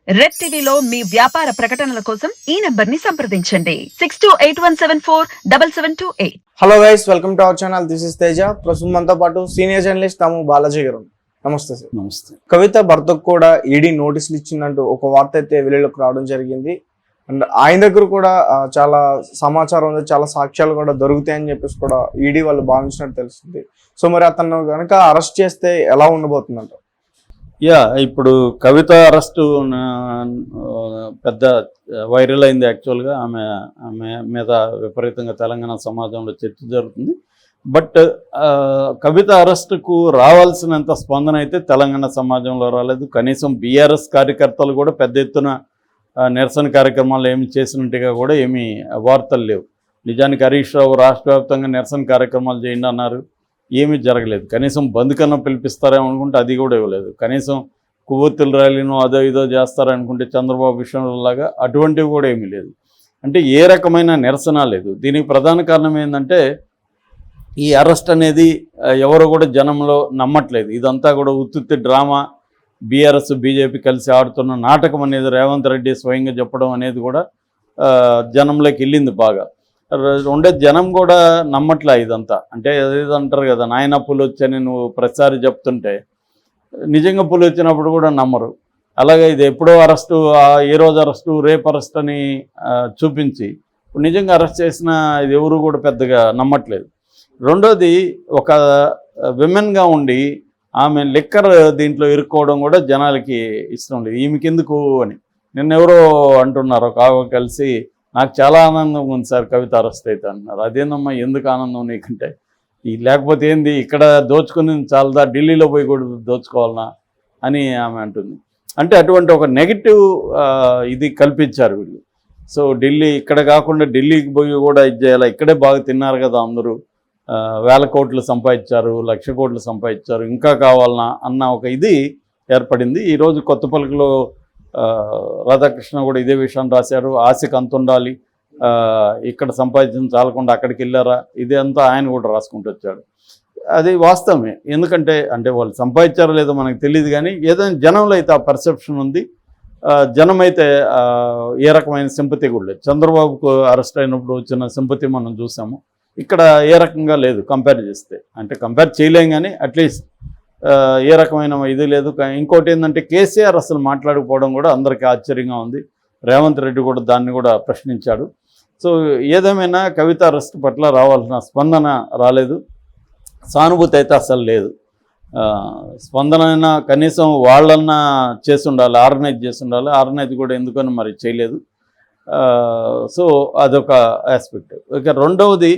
Red టీవీలో మీ వ్యాపార ప్రకటనల కోసం ఈ నంబర్ ని సంప్రదించండి 6281747728. Hello guys, welcome to our channel. This is Teja. ప్రస్తుతం మనతో పాటు సీనియర్ జర్నలిస్ట్ తాము బాలాజీ గారు. నమస్తే సార్. నమస్తే. కవిత భర్తకు కూడా ఈడీ నోటీసులు ఇచ్చిందంటూ ఒక వార్త అయితే వెలుగులోకి రావడం జరిగింది. అండ్ ఆయన దగ్గర కూడా చాలా సమాచారం ఉంది, చాలా సాక్ష్యాలు కూడా దొరుకుతాయని చెప్పేసి కూడా ఈడీ వాళ్ళు భావించినట్టు తెలుస్తుంది. సో మరి అతను కనుక అరెస్ట్ చేస్తే ఎలా ఉండబోతుందంట? ఇప్పుడు కవిత అరెస్టు పెద్ద వైరల్ అయింది. యాక్చువల్గా ఆమె మీద విపరీతంగా తెలంగాణ సమాజంలో చర్చ జరుగుతుంది. బట్ కవిత అరెస్టుకు రావాల్సినంత స్పందన అయితే తెలంగాణ సమాజంలో రాలేదు. కనీసం బీఆర్ఎస్ కార్యకర్తలు కూడా పెద్ద ఎత్తున నిరసన కార్యక్రమాలు ఏమి చేసినట్టుగా కూడా ఏమీ వార్తలు లేవు. నిజానికి హరీష్ రావు రాష్ట్ర వ్యాప్తంగా నిరసన కార్యక్రమాలు చేయండి అన్నారు, ఏమీ జరగలేదు. కనీసం బంద్ కన్నా పిలిపిస్తారేమో అనుకుంటే అది కూడా ఇవ్వలేదు. కనీసం కొవ్వొత్తుల ర్యాలీనో అదో ఇదో చేస్తారనుకుంటే చంద్రబాబు విషయంలో లాగా అటువంటివి కూడా ఏమీ లేదు. అంటే ఏ రకమైన నిరసన లేదు. దీనికి ప్రధాన కారణం ఏంటంటే ఈ అరెస్ట్ అనేది ఎవరు కూడా జనంలో నమ్మట్లేదు. ఇదంతా కూడా ఉత్తుత్తి డ్రామా, బీఆర్ఎస్ బీజేపీ కలిసి ఆడుతున్న నాటకం అనేది రేవంత్ రెడ్డి స్వయంగా చెప్పడం అనేది కూడా జనంలోకి వెళ్ళింది బాగా. ఉండే జనం కూడా నమ్మట్లే ఇదంతా. అంటే ఏదంటారు కదా, నాయన పులి వచ్చని నువ్వు ప్రతిసారి చెప్తుంటే నిజంగా పులి వచ్చినప్పుడు కూడా నమ్మరు. అలాగే ఇది ఎప్పుడో అరెస్టు, ఏ రోజు అరెస్టు, రేపు అరెస్ట్ అని చూపించి నిజంగా అరెస్ట్ చేసిన ఇది ఎవరు కూడా పెద్దగా నమ్మట్లేదు. రెండోది, ఒక విమెన్గా ఉండి ఆమె లిక్కర్ దీంట్లో ఇరుక్కోవడం కూడా జనాలకి ఇష్టం లేదు. ఈమెకి ఎందుకు అని నిన్నెవరో అంటున్నారు, ఒక కలిసి నాకు చాలా ఆనందం ఉంది సార్ కవిత అరెస్ట్ అయితే అంటున్నారు. అదేనమ్మా, ఎందుకు ఆనందం నీకంటే? లేకపోతే ఏంది, ఇక్కడ దోచుకుని చాలదా, ఢిల్లీలో పోయి కూడా దోచుకోవాలనా అని ఆమె అంటుంది. అంటే అటువంటి ఒక నెగిటివ్ ఇది కల్పించారు వీళ్ళు. సో ఢిల్లీ ఇక్కడ కాకుండా ఢిల్లీకి పోయి కూడా ఇది చేయాలి, ఇక్కడే బాగా తిన్నారు కదా అందరూ, వేల కోట్లు సంపాదించారు, లక్ష కోట్లు సంపాదించారు, ఇంకా కావాలనా అన్న ఒక ఇది ఏర్పడింది. ఈరోజు కొత్తపల్లిలో రాధాకృష్ణ కూడా ఇదే విషయం రాశారు. ఆశకు అంత ఉండాలి, ఇక్కడ సంపాదించిన చాలకుండా అక్కడికి వెళ్ళారా, ఇదే అంతా ఆయన కూడా రాసుకుంటూ వచ్చాడు. అది వాస్తవమే. ఎందుకంటే అంటే వాళ్ళు సంపాదించారో లేదో మనకు తెలియదు, కానీ ఏదైనా జనంలో అయితే ఆ పర్సెప్షన్ ఉంది. జనం అయితే ఏ రకమైన సింపతి కూడా లేదు. చంద్రబాబుకు అరెస్ట్ అయినప్పుడు వచ్చిన సింపతి మనం చూసాము, ఇక్కడ ఏ రకంగా లేదు కంపేర్ చేస్తే. అంటే కంపేర్ చేయలేం, కానీ అట్లీస్ట్ ఏ రకమైన ఇది లేదు. ఇంకోటి ఏంటంటే కేసీఆర్ అసలు మాట్లాడకపోవడం కూడా అందరికీ ఆశ్చర్యంగా ఉంది. రేవంత్ రెడ్డి కూడా దాన్ని కూడా ప్రశ్నించాడు. సో ఏదేమైనా కవిత అరెస్ట్ పట్ల రావాల్సిన స్పందన రాలేదు, సానుభూతి అయితే అసలు లేదు. స్పందన అయినా కనీసం వాళ్ళన్నా చేసి ఉండాలి, ఆర్గనైజ్ చేసి ఉండాలి. ఆర్గనైజ్ కూడా ఎందుకని మరి చేయలేదు. సో అదొక ఆస్పెక్ట్. ఇక రెండవది,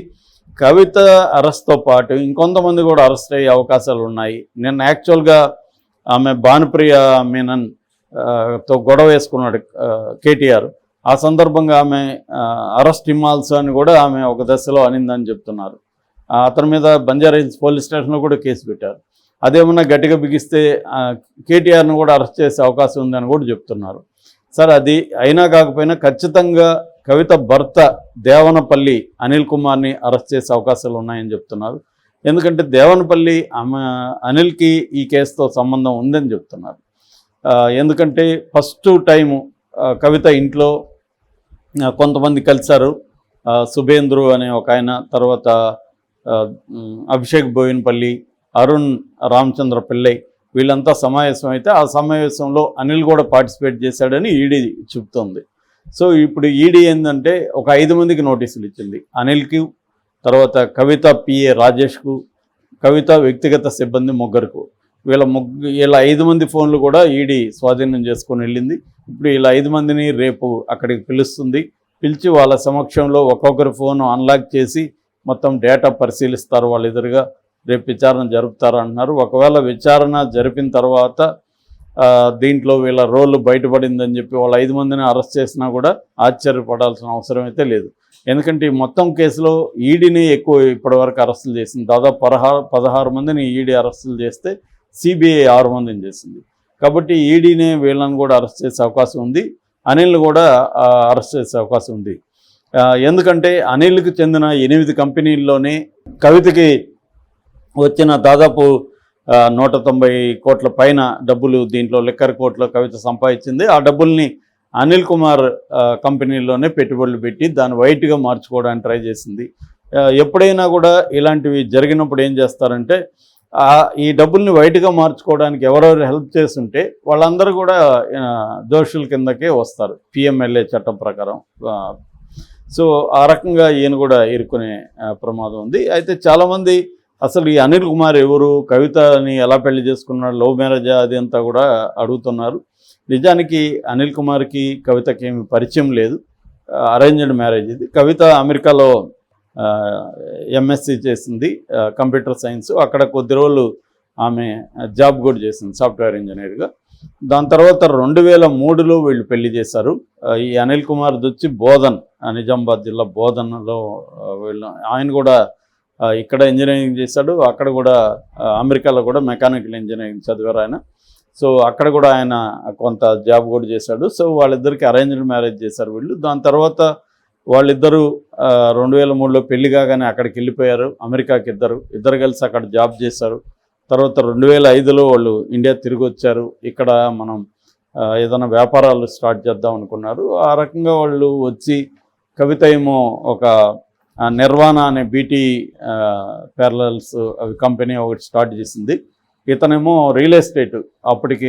కవిత అరెస్ట్తో పాటు ఇంకొంతమంది కూడా అరెస్ట్ అయ్యే అవకాశాలు ఉన్నాయి. నిన్న యాక్చువల్గా ఆమె భానుప్రియ మీనన్ తో గొడవ వేసుకున్నాడు కేటీఆర్. ఆ సందర్భంగా ఆమె అరెస్ట్ ఇమ్మాల్స్ అని కూడా ఆమె ఒక దశలో అనిందని చెప్తున్నారు. అతని మీద బంజారాహిల్స్ పోలీస్ స్టేషన్లో కూడా కేసు పెట్టారు. అదేమన్నా గట్టిగా బిగిస్తే కేటీఆర్ను కూడా అరెస్ట్ చేసే అవకాశం ఉందని కూడా చెప్తున్నారు. సార్ అది అయినా కాకపోయినా ఖచ్చితంగా కవిత భర్త దేవనపల్లి అనిల్ కుమార్ని అరెస్ట్ చేసే అవకాశాలు ఉన్నాయని చెప్తున్నారు. ఎందుకంటే దేవనపల్లి అనిల్కి ఈ కేసుతో సంబంధం ఉందని చెప్తున్నారు. ఎందుకంటే ఫస్ట్ టైము కవిత ఇంట్లో కొంతమంది కలిశారు. శుభేంద్రు అనే ఒక ఆయన, తర్వాత అభిషేక్ బోయినపల్లి, అరుణ్ రామచంద్ర పిల్లై, వీళ్ళంతా సమావేశం అయితే ఆ సమావేశంలో అనిల్ కూడా పార్టిసిపేట్ చేశాడని ఈడీ చెప్తోంది. సో ఇప్పుడు ఈడీ ఏంటంటే ఒక 5 మందికి నోటీసులు ఇచ్చింది. అనిల్కి, తర్వాత కవిత పిఏ రాజేష్కు, కవిత వ్యక్తిగత సిబ్బంది ముగ్గురుకు. వీళ్ళ 5 మంది ఫోన్లు కూడా ఈడీ స్వాధీనం చేసుకొని వెళ్ళింది. ఇప్పుడు వీళ్ళ 5 మందిని రేపు అక్కడికి పిలుస్తుంది. పిలిచి వాళ్ళ సమక్షంలో ఒక్కొక్కరి ఫోన్ అన్లాక్ చేసి మొత్తం డేటా పరిశీలిస్తారు. వాళ్ళ ఎదురుగా రేపు విచారణ జరుపుతారు అంటున్నారు. ఒకవేళ విచారణ జరిపిన తర్వాత దీంట్లో వీళ్ళ రోల్ బయటపడిందని చెప్పి వాళ్ళ 5 మందిని అరెస్ట్ చేసినా కూడా ఆశ్చర్యపడాల్సిన అవసరం అయితే లేదు. ఎందుకంటే ఈ మొత్తం కేసులో ఈడీని ఎక్కువ ఇప్పటివరకు అరెస్టులు చేసింది. దాదాపు 16 మందిని ఈడీ అరెస్టులు చేస్తే సిబిఐ 6 మందిని చేసింది. కాబట్టి ఈడీనే వీళ్ళని కూడా అరెస్ట్ చేసే అవకాశం ఉంది, అనిల్ని కూడా అరెస్ట్ చేసే అవకాశం ఉంది. ఎందుకంటే అనిల్కి చెందిన 8 కంపెనీల్లోనే కవితకి వచ్చిన దాదాపు 190 కోట్ల పైన డబ్బులు దీంట్లో లిక్కర్ కోర్టులో కవిత సంపాదించింది. ఆ డబ్బుల్ని అనిల్ కుమార్ కంపెనీలోనే పెట్టుబడులు పెట్టి దాన్ని వైట్గా మార్చుకోవడానికి ట్రై చేసింది. ఎప్పుడైనా కూడా ఇలాంటివి జరిగినప్పుడు ఏం చేస్తారంటే ఈ డబ్బుల్ని వైట్గా మార్చుకోవడానికి ఎవరెవరు హెల్ప్ చేస్తుంటే వాళ్ళందరూ కూడా దోషుల కిందకే వస్తారు పిఎంఎల్ఏ చట్టం ప్రకారం. సో ఆ రకంగా ఈయన కూడా ఇరుక్కునే ప్రమాదం ఉంది. అయితే చాలామంది అసలు ఈ అనిల్ కుమార్ ఎవరు, కవితని ఎలా పెళ్లి చేసుకున్నాడు, లవ్ మ్యారేజా అది అంతా కూడా అడుగుతున్నారు. నిజానికి అనిల్ కుమార్కి కవితకి ఏమి పరిచయం లేదు, అరేంజ్డ్ మ్యారేజ్ ఇది. కవిత అమెరికాలో ఎంఎస్సి చేసింది కంప్యూటర్ సైన్స్. అక్కడ కొద్ది రోజులు ఆమె జాబ్ కూడా చేసింది సాఫ్ట్వేర్ ఇంజనీర్గా. దాని తర్వాత 2003లో వీళ్ళు పెళ్లి చేశారు. ఈ అనిల్ కుమార్ వచ్చి బోధన్, నిజామాబాద్ జిల్లా బోధన్లో వీళ్ళు, ఆయన కూడా ఇక్కడ ఇంజనీరింగ్ చేశాడు, అక్కడ కూడా అమెరికాలో కూడా మెకానికల్ ఇంజనీరింగ్ చదివారు ఆయన. సో అక్కడ కూడా ఆయన కొంత జాబ్ కూడా చేశాడు. సో వాళ్ళిద్దరికి అరేంజ్డ్ మ్యారేజ్ చేశారు వీళ్ళు. దాని తర్వాత వాళ్ళిద్దరూ 2003లో పెళ్లి కాగానే అక్కడికి వెళ్ళిపోయారు అమెరికాకి. ఇద్దరు కలిసి అక్కడ జాబ్ చేశారు. తర్వాత 2005లో వాళ్ళు ఇండియా తిరిగి వచ్చారు. ఇక్కడ మనం ఏదైనా వ్యాపారాలు స్టార్ట్ చేద్దాం అనుకున్నారు. ఆ రకంగా వాళ్ళు వచ్చి కవిత ఏమో ఒక నిర్వాణ అనే బీటీ ప్యారలల్స్ అవి కంపెనీ ఒకటి స్టార్ట్ చేసింది. ఇతనేమో రియల్ ఎస్టేట్, అప్పటికి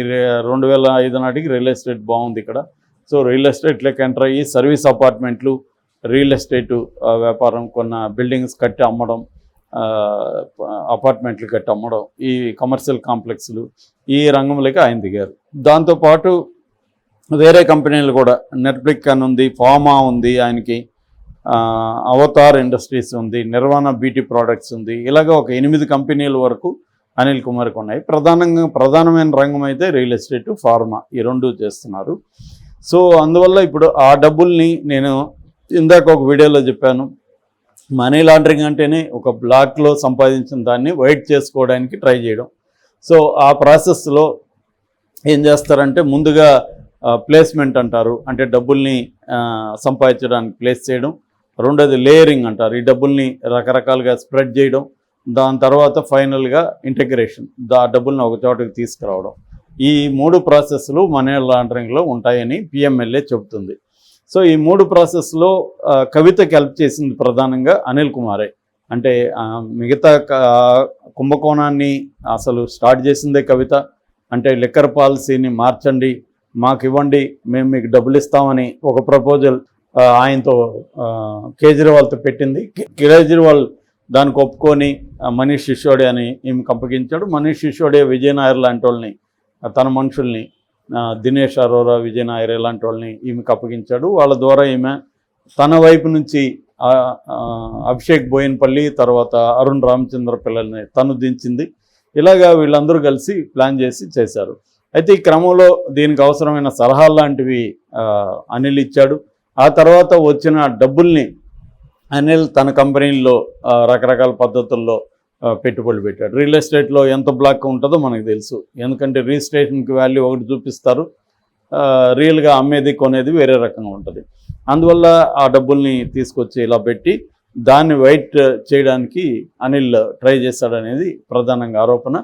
2005 నాటికి రియల్ ఎస్టేట్ బాగుంది ఇక్కడ. సో రియల్ ఎస్టేట్లోకి ఎంటర్ అయ్యి సర్వీస్ అపార్ట్మెంట్లు, రియల్ ఎస్టేటు వ్యాపారం, కొన్న బిల్డింగ్స్ కట్టి అమ్మడం, అపార్ట్మెంట్లు కట్టి అమ్మడం, ఈ కమర్షియల్ కాంప్లెక్స్లు, ఈ రంగంలోకి ఆయన దిగారు. దాంతోపాటు వేరే కంపెనీలు కూడా, నెట్ఫ్లిక్స్ అని ఉంది, ఫార్మా ఉంది ఆయనకి, అవతార్ ఇండస్ట్రీస్ ఉంది, నిర్వాణ బ్యూటీ ప్రోడక్ట్స్ ఉంది. ఇలాగ ఒక 8 కంపెనీల వరకు అనిల్ కుమార్కి ఉన్నాయి. ప్రధానమైన రంగం అయితే రియల్ ఎస్టేటు, ఫార్మా, ఈ రెండు చేస్తున్నారు. సో అందువల్ల ఇప్పుడు ఆ డబ్బుల్ని నేను ఇందాక ఒక వీడియోలో చెప్పాను, మనీ లాండరింగ్ అంటేనే ఒక బ్లాక్లో సంపాదించిన దాన్ని వైట్ చేసుకోవడానికి ట్రై చేయడం. సో ఆ ప్రాసెస్లో ఏం చేస్తారంటే ముందుగా ప్లేస్మెంట్ అంటారు, అంటే డబ్బుల్ని సంపాదించడానికి ప్లేస్ చేయడం. రెండోది లేయరింగ్ అంటారు, ఈ డబ్బుల్ని రకరకాలుగా స్ప్రెడ్ చేయడం. దాని తర్వాత ఫైనల్గా ఇంటిగ్రేషన్, డబ్బుల్ని ఒక చోటకి తీసుకురావడం. ఈ 3 ప్రాసెస్లు మనీ లాండరింగ్లో ఉంటాయని పిఎంఎల్ఏ చెబుతుంది. సో ఈ 3 ప్రాసెస్లో కవితకి హెల్ప్ చేసింది ప్రధానంగా అనిల్ కుమారే. అంటే మిగతా కుంభకోణాన్ని అసలు స్టార్ట్ చేసిందే కవిత. అంటే లిక్కర్ పాలసీని మార్చండి, మాకు ఇవ్వండి, మేము మీకు డబ్బులు ఇస్తామని ఒక ప్రపోజల్ ఆయనతో కేజ్రీవాల్తో పెట్టింది. కేజ్రీవాల్ దానికి ఒప్పుకొని మనీష్ సిసోడియా అని ఈమెకు అప్పగించాడు. మనీష్ సిసోడియా విజయ్ నాయర్ లాంటి వాళ్ళని, తన మనుషుల్ని, దినేష్ అరోరా, విజయ్ నాయర్ ఇలాంటి వాళ్ళని ఈమెకు అప్పగించాడు. వాళ్ళ ద్వారా ఈమె తన వైపు నుంచి అభిషేక్ బోయిన్పల్లి, తర్వాత అరుణ్ రామచంద్ర పిల్లల్ని తను దించింది. ఇలాగా వీళ్ళందరూ కలిసి ప్లాన్ చేసి చేశారు. అయితే ఈ క్రమంలో దీనికి అవసరమైన సలహాలు లాంటివి అనిల్ ఇచ్చాడు. ఆ తర్వాత వచ్చిన డబ్బుల్ని అనిల్ తన కంపెనీల్లో రకరకాల పద్ధతుల్లో పెట్టుబడులు పెట్టాడు. రియల్ ఎస్టేట్లో ఎంత బ్లాక్ ఉంటుందో మనకు తెలుసు, ఎందుకంటే రిజిస్ట్రేషన్కి వాల్యూ ఒకటి చూపిస్తారు, రియల్గా అమ్మేది కొనేది వేరే రకంగా ఉంటుంది. అందువల్ల ఆ డబ్బుల్ని తీసుకొచ్చి ఇలా పెట్టి దాన్ని వైట్ చేయడానికి అనిల్ ట్రై చేశాడనేది ప్రధానంగా ఆరోపణ.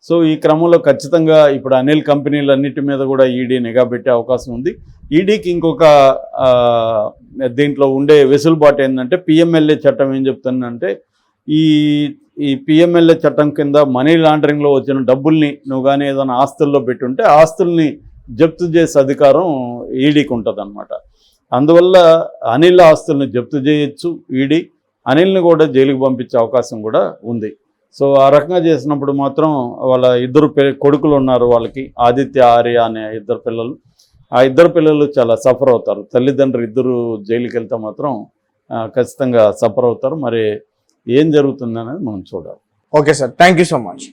సో ఈ క్రమంలో ఖచ్చితంగా ఇప్పుడు అనిల్ కంపెనీలన్నిటి మీద కూడా ఈడీ నిఘా పెట్టే అవకాశం ఉంది. ఈడీకి ఇంకొక దీంట్లో ఉండే వెసులుబాటు ఏంటంటే, పిఎంఎల్ఏ చట్టం ఏం చెప్తుందంటే, ఈ పిఎంఎల్ఏ చట్టం కింద మనీ లాండరింగ్లో వచ్చిన డబ్బుల్ని నువ్వు కానీ ఏదైనా ఆస్తుల్లో పెట్టుంటే ఆస్తుల్ని జప్తు చేసే అధికారం ఈడీకి ఉంటుంది అన్నమాట. అందువల్ల అనిల్ ఆస్తుల్ని జప్తు చేయొచ్చు ఈడీ, అనిల్ని కూడా జైలుకి పంపించే అవకాశం కూడా ఉంది. సో ఆ రకంగా చేసినప్పుడు మాత్రం వాళ్ళ 2 కొడుకులు ఉన్నారు వాళ్ళకి, ఆదిత్య, ఆర్య అనే 2 పిల్లలు. ఆ 2 పిల్లలు చాలా సఫర్ అవుతారు. తల్లిదండ్రులు 2 జైలుకి వెళ్తే మాత్రం ఖచ్చితంగా సఫర్ అవుతారు. మరి ఏం జరుగుతుంది అనేది మనం చూడాలి. Okay sir, thank you so much.